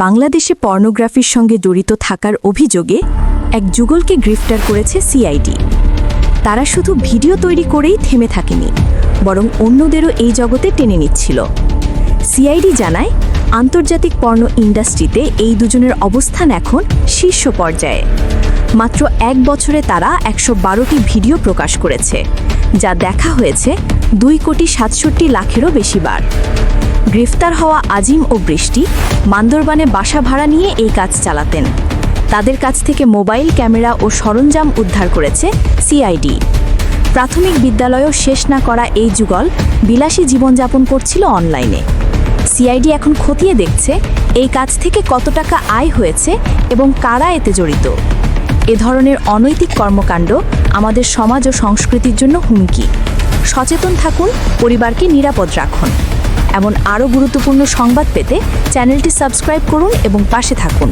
বাংলাদেশে পর্নোগ্রাফির সঙ্গে জড়িত থাকার অভিযোগে এক যুগলকে গ্রেফতার করেছে সিআইডি। তারা শুধু ভিডিও তৈরি করেই থেমে থাকেনি, বরং অন্যদেরও এই জগতে টেনে নিচ্ছিল। সিআইডি জানায়, আন্তর্জাতিক পর্ন ইন্ডাস্ট্রিতে এই দুজনের অবস্থান এখন শীর্ষ পর্যায়ে। মাত্র 1 বছরে তারা 112টি ভিডিও প্রকাশ করেছে, যা দেখা হয়েছে 2,67,00,000-এরও বেশি বার। গ্রেফতার হওয়া আজিম ও বৃষ্টি বান্দরবানে বাসা ভাড়া নিয়ে এই কাজ চালাতেন। তাদের কাছ থেকে মোবাইল ক্যামেরা ও সরঞ্জাম উদ্ধার করেছে সিআইডি। প্রাথমিক বিদ্যালয়ও শেষ না করা এই যুগল বিলাসী জীবনযাপন করছিল অনলাইনে। সিআইডি এখন খতিয়ে দেখছে এই কাজ থেকে কত টাকা আয় হয়েছে এবং কারা এতে জড়িত। এ ধরনের অনৈতিক কর্মকাণ্ড আমাদের সমাজ ও সংস্কৃতির জন্য হুমকি। সচেতন থাকুন, পরিবারকে নিরাপদ রাখুন। এমন আরও গুরুত্বপূর্ণ সংবাদ পেতে চ্যানেলটি সাবস্ক্রাইব করুন এবং পাশে থাকুন।